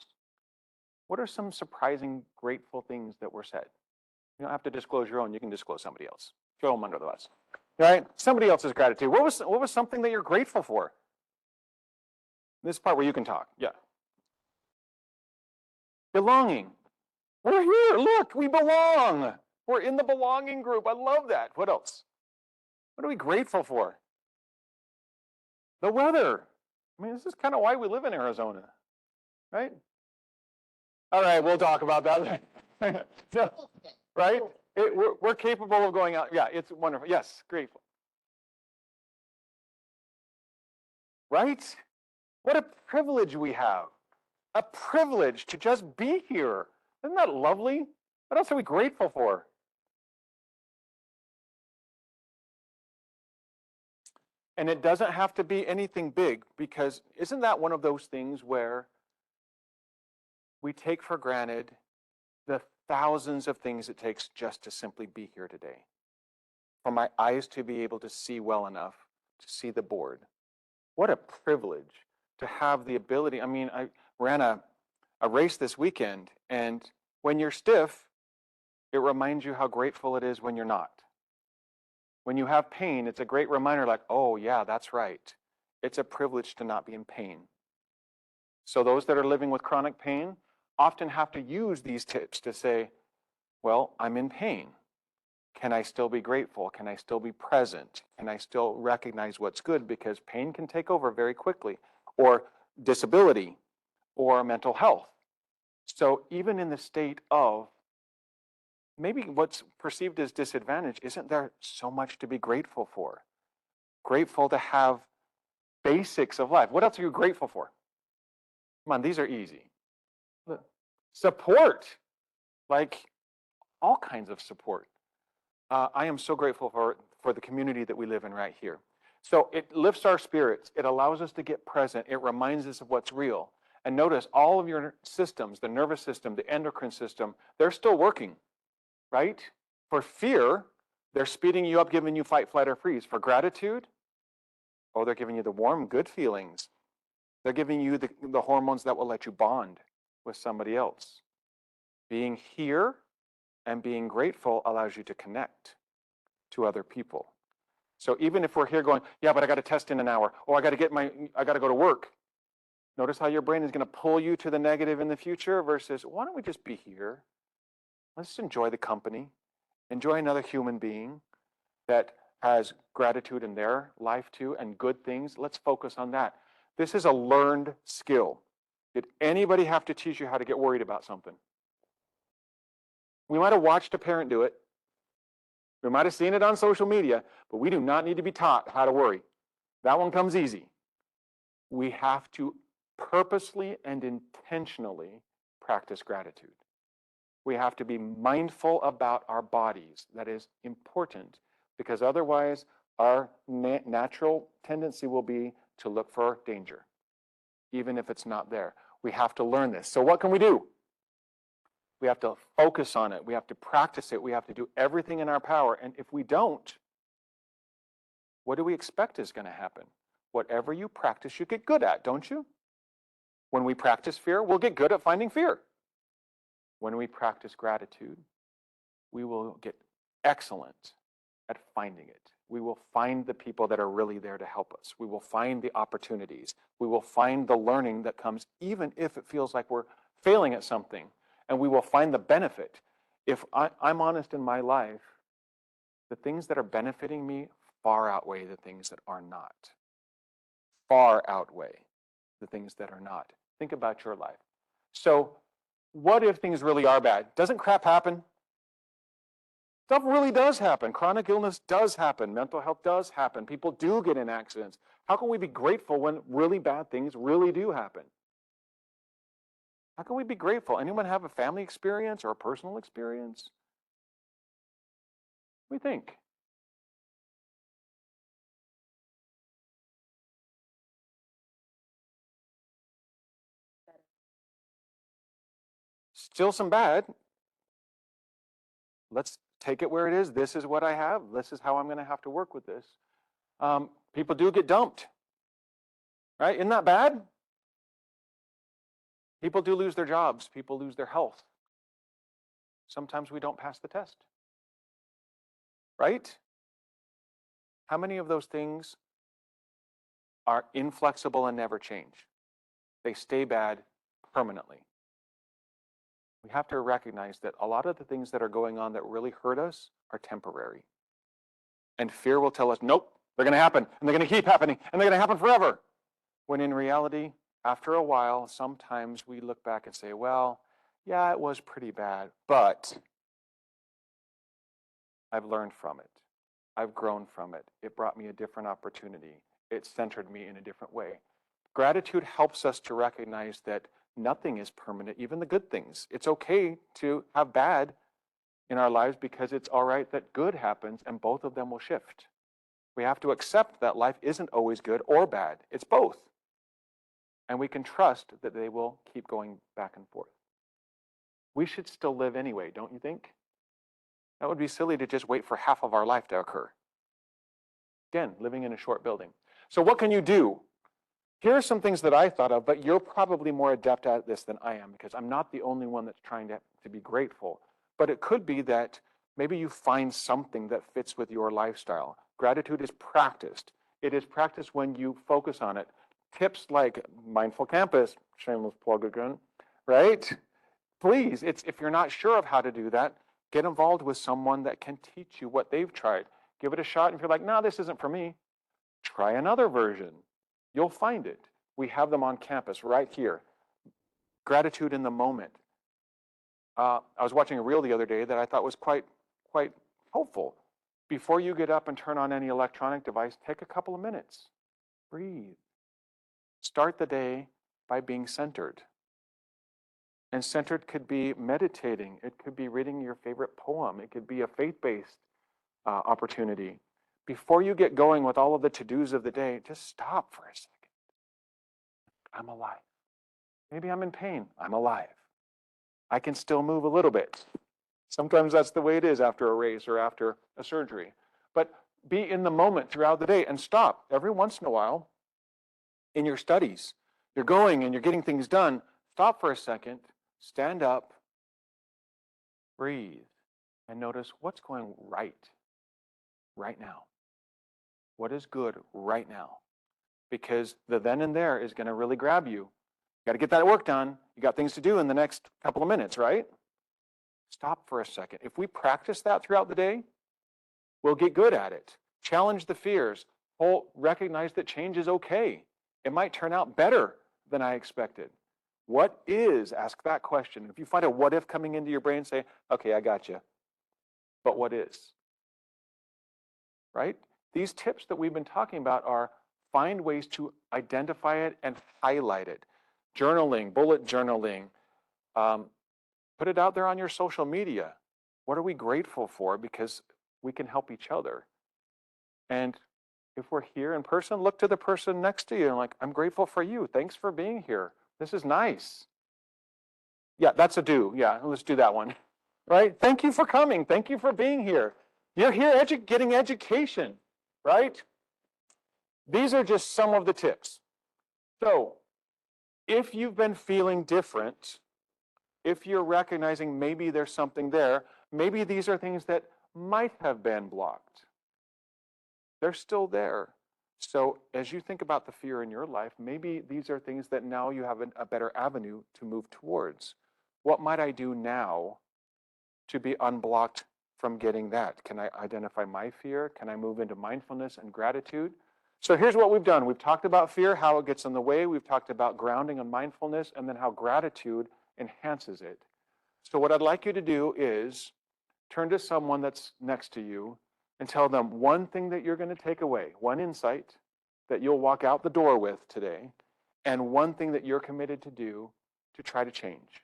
what are some surprising, grateful things that were said? You don't have to disclose your own. You can disclose somebody else. Throw them under the bus. Right? Somebody else's gratitude. What was something that you're grateful for? This part where you can talk. Yeah. Belonging. We're here. Look, we belong. We're in the belonging group. I love that. What else? What are we grateful for? The weather. I mean, this is kind of why we live in Arizona, right? All right, we'll talk about that. No, right? We're capable of going out. Yeah, it's wonderful. Yes, grateful. Right? What a privilege we have. A privilege to just be here. Isn't that lovely? What else are we grateful for? And it doesn't have to be anything big, because isn't that one of those things where we take for granted the thousands of things it takes just to simply be here today? For my eyes to be able to see well enough to see the board, What a privilege to have the ability. I mean, I ran a race this weekend, and when you're stiff, it reminds you how grateful it is when you're not. When you have pain, it's a great reminder like, oh yeah, that's right. It's a privilege to not be in pain. So those that are living with chronic pain often have to use these tips to say, well, I'm in pain. Can I still be grateful? Can I still be present? Can I still recognize what's good? Because pain can take over very quickly, or disability, or mental health. So even in the state of maybe what's perceived as disadvantage, isn't there so much to be grateful for? Grateful to have basics of life. What else are you grateful for? Come on, these are easy. Support, like all kinds of support. I am so grateful for the community that we live in right here. So it lifts our spirits. It allows us to get present. It reminds us of what's real. And notice all of your systems, the nervous system, the endocrine system, they're still working, right? For fear, they're speeding you up, giving you fight, flight, or freeze. For gratitude, oh, they're giving you the warm, good feelings. They're giving you the hormones that will let you bond with somebody else. Being here and being grateful allows you to connect to other people. So even if we're here going, yeah, but I got a test in an hour, or I got to go to work. Notice how your brain is going to pull you to the negative in the future versus, why don't we just be here? Let's enjoy the company, enjoy another human being that has gratitude in their life too and good things. Let's focus on that. This is a learned skill. Did anybody have to teach you how to get worried about something? We might have watched a parent do it. We might have seen it on social media, but we do not need to be taught how to worry. That one comes easy. We have to purposely and intentionally practice gratitude. We have to be mindful about our bodies. That is important, because otherwise our natural tendency will be to look for danger, even if it's not there. We have to learn this. So what can we do? We have to focus on it. We have to practice it. We have to do everything in our power. And if we don't, what do we expect is going to happen? Whatever you practice, you get good at, don't you? When we practice fear, we'll get good at finding fear. When we practice gratitude, we will get excellent at finding it. We will find the people that are really there to help us. We will find the opportunities. We will find the learning that comes, even if it feels like we're failing at something. And we will find the benefit. If I'm honest in my life, the things that are benefiting me far outweigh the things that are not. Far outweigh the things that are not. Think about your life. So what if things really are bad? Doesn't crap happen? Stuff really does happen. Chronic illness does happen. Mental health does happen. People do get in accidents. How can we be grateful when really bad things really do happen? How can we be grateful? Anyone have a family experience or a personal experience? What do you think? Still some bad. Let's take it where it is. This is what I have. This is how I'm going to have to work with this. People do get dumped, right? Isn't that bad? People do lose their jobs. People lose their health. Sometimes we don't pass the test, right? How many of those things are inflexible and never change? They stay bad permanently. We have to recognize that a lot of the things that are going on that really hurt us are temporary. And fear will tell us, nope, they're going to happen, and they're going to keep happening, and they're going to happen forever. When in reality, after a while, sometimes we look back and say, well, yeah, it was pretty bad, but I've learned from it. I've grown from it. It brought me a different opportunity. It centered me in a different way. Gratitude helps us to recognize that nothing is permanent, even the good things. It's okay to have bad in our lives because it's all right that good happens, and both of them will shift. We have to accept that life isn't always good or bad. It's both. And we can trust that they will keep going back and forth. We should still live anyway, don't you think? That would be silly to just wait for half of our life to occur. Again, living in a short building. So what can you do? Here are some things that I thought of, but you're probably more adept at this than I am because I'm not the only one that's trying to be grateful. But it could be that maybe you find something that fits with your lifestyle. Gratitude is practiced. It is practiced when you focus on it. Tips like Mindful Campus, shameless plug again, right? Please, if you're not sure of how to do that, get involved with someone that can teach you what they've tried. Give it a shot. And if you're like, no, this isn't for me, try another version. You'll find it. We have them on campus right here. Gratitude in the moment. I was watching a reel the other day that I thought was quite helpful. Before you get up and turn on any electronic device, take a couple of minutes. Breathe. Start the day by being centered. And centered could be meditating. It could be reading your favorite poem. It could be a faith-based opportunity. Before you get going with all of the to-dos of the day, just stop for a second. I'm alive. Maybe I'm in pain. I'm alive. I can still move a little bit. Sometimes that's the way it is after a race or after a surgery. But be in the moment throughout the day and stop every once in a while in your studies. You're going and you're getting things done. Stop for a second, stand up, breathe, and notice what's going right now. What is good right now? Because the then and there is going to really grab you. You got to get that work done. You got things to do in the next couple of minutes, right? Stop for a second. If we practice that throughout the day, we'll get good at it. Challenge the fears. Recognize that change is okay. It might turn out better than I expected. What is? Ask that question. If you find a what if coming into your brain, say, okay, I got you. But what is? Right? These tips that we've been talking about are find ways to identify it and highlight it. Journaling, bullet journaling. Put it out there on your social media. What are we grateful for? Because we can help each other. And if we're here in person, look to the person next to you and like, I'm grateful for you. Thanks for being here. This is nice. Yeah, that's a do. Yeah, let's do that one. Right? Thank you for coming. Thank you for being here. You're here getting education, right? These are just some of the tips. So if you've been feeling different, if you're recognizing maybe there's something there, maybe these are things that might have been blocked. They're still there. So as you think about the fear in your life, maybe these are things that now you have a better avenue to move towards. What might I do now to be unblocked from getting that? Can I identify my fear? Can I move into mindfulness and gratitude? So here's what we've done. We've talked about fear, how it gets in the way. We've talked about grounding and mindfulness, and then how gratitude enhances it. So what I'd like you to do is turn to someone that's next to you and tell them one thing that you're going to take away, one insight that you'll walk out the door with today, and one thing that you're committed to do to try to change.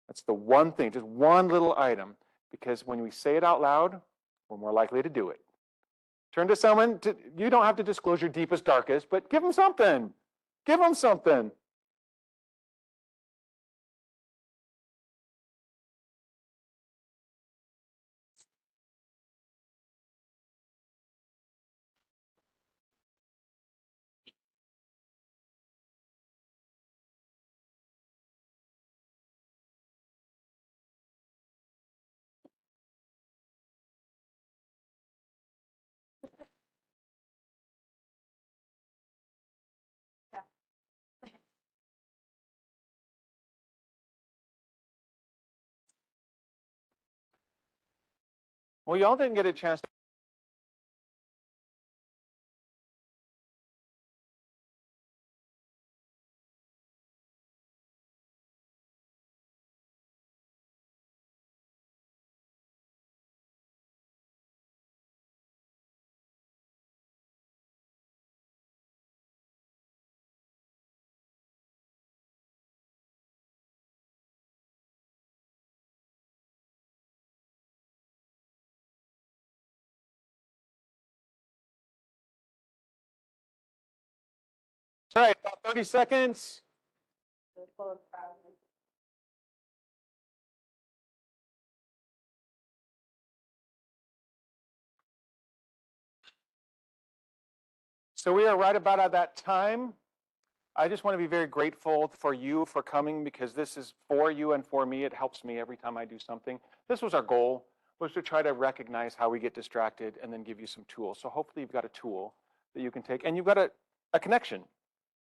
That's the one thing, just one little item, because when we say it out loud, we're more likely to do it. Turn to someone, you don't have to disclose your deepest, darkest, but give them something. Give them something. Well, y'all didn't get a chance. All right, about 30 seconds. So we are right about at that time. I just want to be very grateful for you for coming, because this is for you and for me. It helps me every time I do something. This was our goal, was to try to recognize how we get distracted and then give you some tools. So hopefully you've got a tool that you can take, and you've got a connection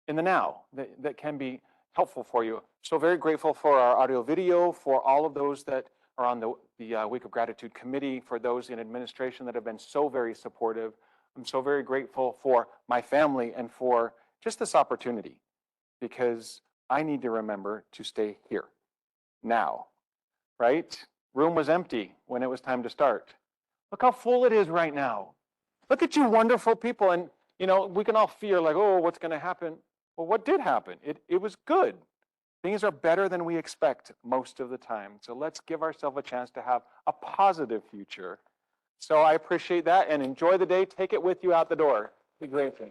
in the now that can be helpful for you. So very grateful for our audio video, for all of those that are on the Week of Gratitude committee, for those in administration that have been so very supportive. I'm so very grateful for my family and for just this opportunity, because I need to remember to stay here now, right? Room was empty when it was time to start. Look how full it is right now. Look at you wonderful people. And, you know, we can all fear like, oh, what's going to happen? Well, what did happen? It was good. Things are better than we expect most of the time. So let's give ourselves a chance to have a positive future. So I appreciate that, and enjoy the day. Take it with you out the door. Be grateful.